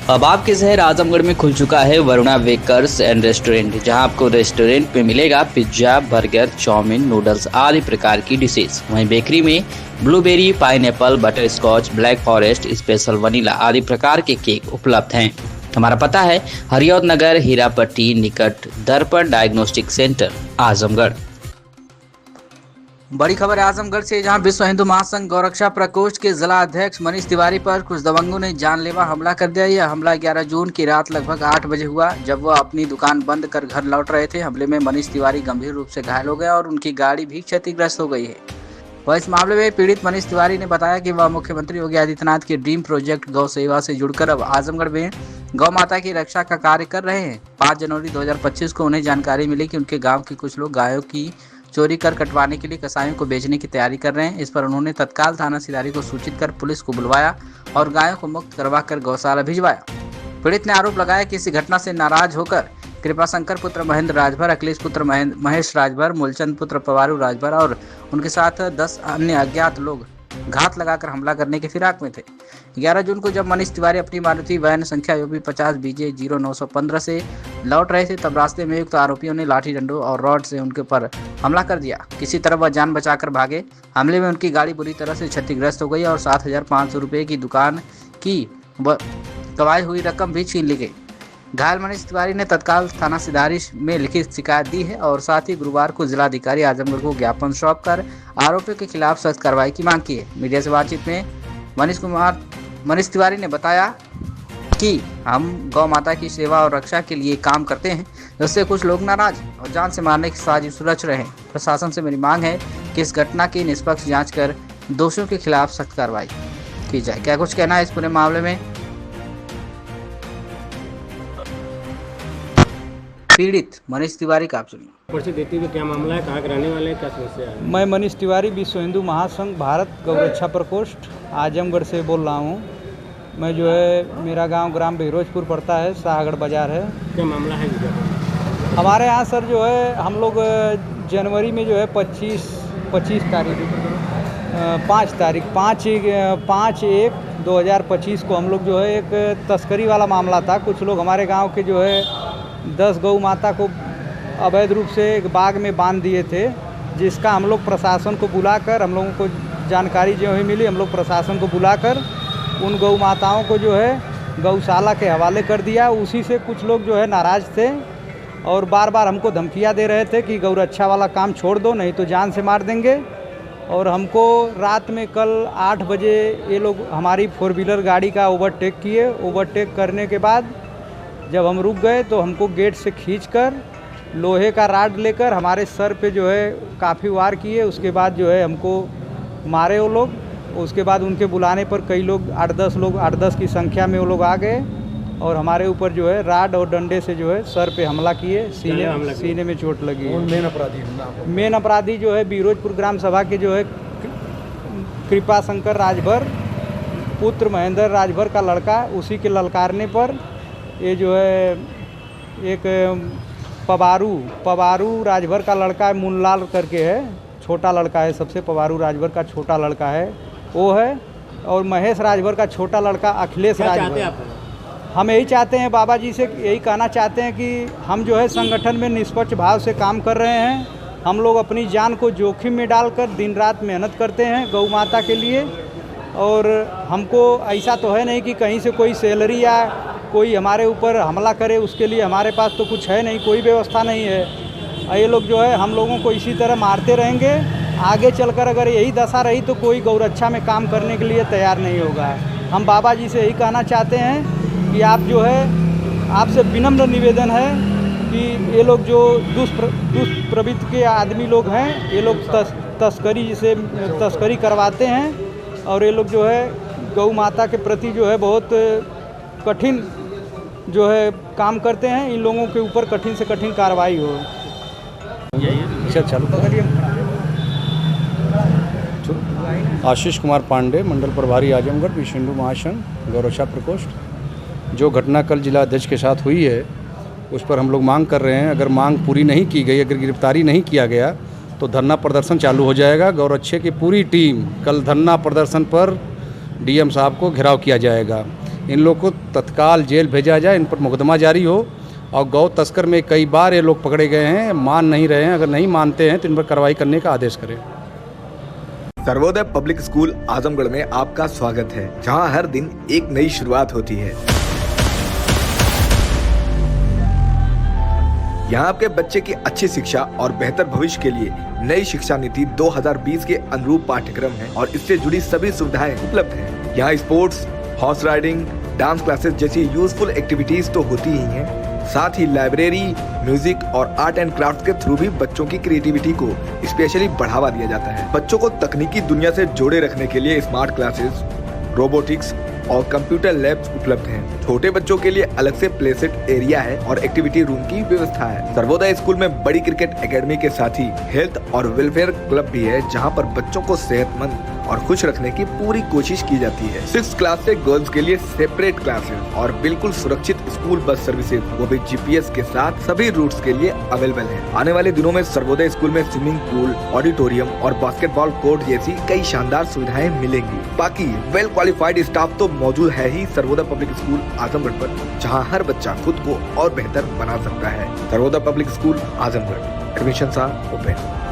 अब आपके शहर आजमगढ़ में खुल चुका है वरुणा बेकर्स एंड रेस्टोरेंट, जहां आपको रेस्टोरेंट में मिलेगा पिज्जा, बर्गर, चाउमीन, नूडल्स आदि प्रकार की डिशेज। वहीं बेकरी में blueberry, pineapple, butterscotch, black forest, special vanilla आदि प्रकार के केक उपलब्ध हैं। हमारा पता है हरियौद नगर, हीरापट्टी निकट दर्पण डायग्नोस्टिक सेंटर, आजमगढ़। बड़ी खबर है आजमगढ़ से, जहां विश्व हिंदू महासंघ गौरक्षा प्रकोष्ठ के जिला अध्यक्ष मनीष तिवारी पर कुछ दबंगों ने जानलेवा हमला कर दिया। यह हमला 11 जून की रात लगभग 8 बजे हुआ, जब वह अपनी दुकान बंद कर घर लौट रहे थे। हमले में मनीष तिवारी गंभीर रूप से घायल हो गया और उनकी गाड़ी भी क्षतिग्रस्त हो गई है। वह इस मामले में पीड़ित मनीष तिवारी ने बताया कि वह मुख्यमंत्री योगी आदित्यनाथ के ड्रीम प्रोजेक्ट गौ सेवा से जुड़कर अब आजमगढ़ में गौ माता की रक्षा का कार्य कर रहे हैं। 5 जनवरी 2025 को उन्हें जानकारी मिली कि उनके गाँव के कुछ लोग गायों की चोरी कर कटवाने के लिए कसाईयों को बेचने की तैयारी कर रहे हैं। इस पर उन्होंने तत्काल थाना सिधारी को सूचित कर पुलिस को बुलवाया और गायों को मुक्त करवा कर गौशाला भिजवाया। पीड़ित ने आरोप लगाया कि इस घटना से नाराज होकर कृपाशंकर पुत्र महेंद्र राजभर, अखिलेश पुत्र महेश राजभर, मूलचंद पुत्र पवारू राजभर और उनके साथ 10 अन्य अज्ञात लोग घात लगाकर हमला करने के फिराक में थे। 11 जून को जब मनीष तिवारी अपनी मारुति वैन संख्या यूपी 50 BJ 0915 से लौट रहे थे, तब रास्ते में युक्त आरोपियों ने लाठी डंडों और रॉड से उनके ऊपर हमला कर दिया। किसी तरह वह जान बचाकर भागे। हमले में उनकी गाड़ी बुरी तरह से क्षतिग्रस्त हो गई और 7,500 रुपये की दुकान की गवाई हुई रकम भी छीन ली गई। घायल मनीष तिवारी ने तत्काल थाना सिधारी में लिखित शिकायत दी है और साथ ही गुरुवार को जिलाधिकारी आजमगढ़ को ज्ञापन सौंप कर आरोपियों के खिलाफ सख्त कार्रवाई की मांग की है। मीडिया से बातचीत में मनीष तिवारी ने बताया कि हम गौ माता की सेवा और रक्षा के लिए काम करते हैं, जिससे कुछ लोग नाराज और जान से मारने की साजिश रच रहे हैं। प्रशासन से मेरी मांग है कि इस घटना की निष्पक्ष जाँच कर दोषियों के खिलाफ सख्त कार्रवाई की जाए। क्या कुछ कहना है इस पूरे मामले में पीड़ित मनीष तिवारी का, आप सुनिए। पर्ची देते हुए क्या मामला है, कहाँ के रहने वाले हैं, क्या समस्या है? मैं मनीष तिवारी, विश्व हिंदू महासंघ भारत गौरक्षा प्रकोष्ठ आजमगढ़ से बोल रहा हूँ। मैं जो है, मेरा गांव ग्राम बहिरोजपुर पड़ता है, शाहगढ़ बाज़ार है। क्या मामला है? हमारे यहाँ सर जो है, हम लोग जनवरी में जो है 25 तारीख 5/1/2025 को हम लोग जो है एक तस्करी वाला मामला था। कुछ लोग हमारे गाँव के जो है 10 गौ माता को अवैध रूप से एक बाग में बांध दिए थे, जिसका हम लोग प्रशासन को बुलाकर, हम लोगों को जानकारी जो है मिली, हम लोग प्रशासन को बुलाकर उन गौ माताओं को जो है गौशाला के हवाले कर दिया। उसी से कुछ लोग जो है नाराज़ थे और बार बार हमको धमकियां दे रहे थे कि गौरक्षा वाला काम छोड़ दो, नहीं तो जान से मार देंगे। और हमको रात में कल 8 बजे ये लोग हमारी 4 व्हीलर गाड़ी का ओवरटेक किए। ओवरटेक करने के बाद जब हम रुक गए तो हमको गेट से खींचकर लोहे का राड लेकर हमारे सर पे जो है काफ़ी वार किए। उसके बाद जो है हमको मारे वो लोग। उसके बाद उनके बुलाने पर कई लोग 8-10 की संख्या में वो लोग आ गए और हमारे ऊपर जो है राड और डंडे से जो है सर पे हमला किए। सीने में चोट लगी है। मेन अपराधी जो है बहिरोजपुर ग्राम सभा के जो है कृपाशंकर राजभर पुत्र महेंद्र राजभर का लड़का, उसी के ललकारने पर ये जो है एक पवारू राजभर का लड़का है, मुनलाल करके है, छोटा लड़का है सबसे। पवारू राजभर का छोटा लड़का है वो है, और महेश राजभर का छोटा लड़का अखिलेश राजभर। हम यही चाहते हैं, बाबा जी से यही कहना चाहते हैं कि हम जो है संगठन में निष्पक्ष भाव से काम कर रहे हैं। हम लोग अपनी जान को जोखिम में डालकर दिन रात मेहनत करते हैं गौ माता के लिए। और हमको ऐसा तो है नहीं कि कहीं से कोई सैलरी या कोई हमारे ऊपर हमला करे, उसके लिए हमारे पास तो कुछ है नहीं, कोई व्यवस्था नहीं है। ये लोग जो है हम लोगों को इसी तरह मारते रहेंगे। आगे चलकर अगर यही दशा रही तो कोई गौरक्षा में काम करने के लिए तैयार नहीं होगा। हम बाबा जी से यही कहना चाहते हैं कि आप जो है, आपसे विनम्र निवेदन है कि ये लोग जो दुष्प्रवृत्ति के आदमी लोग हैं, ये लोग तस्करी करवाते हैं और ये लोग जो है गौ माता के प्रति जो है बहुत कठिन जो है काम करते हैं। इन लोगों के ऊपर कठिन से कठिन कार्रवाई हो। आशीष कुमार पांडे, मंडल प्रभारी आजमगढ़, विश्व हिंदू महासंघ गौरक्षा प्रकोष्ठ। जो घटना कल जिला अध्यक्ष के साथ हुई है उस पर हम लोग मांग कर रहे हैं। अगर मांग पूरी नहीं की गई, अगर गिरफ्तारी नहीं किया गया तो धरना प्रदर्शन चालू हो जाएगा। गौरक्षे की पूरी टीम कल धरना प्रदर्शन पर डीएम साहब को घेराव किया जाएगा। इन लोग को तत्काल जेल भेजा जाए, इन पर मुकदमा जारी हो। और गौ तस्कर में कई बार ये लोग पकड़े गए हैं, मान नहीं रहे हैं। अगर नहीं मानते हैं तो इन पर कार्रवाई करने का आदेश करें। सर्वोदय पब्लिक स्कूल आजमगढ़ में आपका स्वागत है, जहां हर दिन एक नई शुरुआत होती है। यहाँ आपके बच्चे की अच्छी शिक्षा और बेहतर भविष्य के लिए नई शिक्षा नीति 2020 के अनुरूप पाठ्यक्रम है और इससे जुड़ी सभी सुविधाएं उपलब्ध हैं। यहाँ sports, horse riding, dance classes जैसी यूजफुल एक्टिविटीज तो होती ही हैं, साथ ही लाइब्रेरी, म्यूजिक और आर्ट एंड क्राफ्ट के थ्रू भी बच्चों की क्रिएटिविटी को स्पेशली बढ़ावा दिया जाता है। बच्चों को तकनीकी दुनिया से जोड़े रखने के लिए स्मार्ट क्लासेस, रोबोटिक्स और कंप्यूटर लैब्स उपलब्ध हैं। छोटे बच्चों के लिए अलग से प्ले सेट एरिया है और एक्टिविटी रूम की व्यवस्था है। सर्वोदय स्कूल में बड़ी क्रिकेट एकेडमी के साथ ही हेल्थ और वेलफेयर क्लब भी है, जहां पर बच्चों को सेहतमंद और खुश रखने की पूरी कोशिश की जाती है। 6th क्लास से गर्ल्स के लिए सेपरेट क्लासेस और बिल्कुल सुरक्षित स्कूल बस सर्विसेज, वो भी GPS के साथ सभी रूट्स के लिए अवेलेबल है। आने वाले दिनों में सर्वोदय स्कूल में स्विमिंग पूल, ऑडिटोरियम और बास्केटबॉल कोर्ट जैसी कई शानदार सुविधाएं मिलेंगी। बाकी वेल क्वालिफाइड स्टाफ तो मौजूद है ही सर्वोदय पब्लिक स्कूल आजमगढ़ पर, जहां हर बच्चा खुद को और बेहतर बना सकता है। Sarvodaya public school Azamgarh, admission open.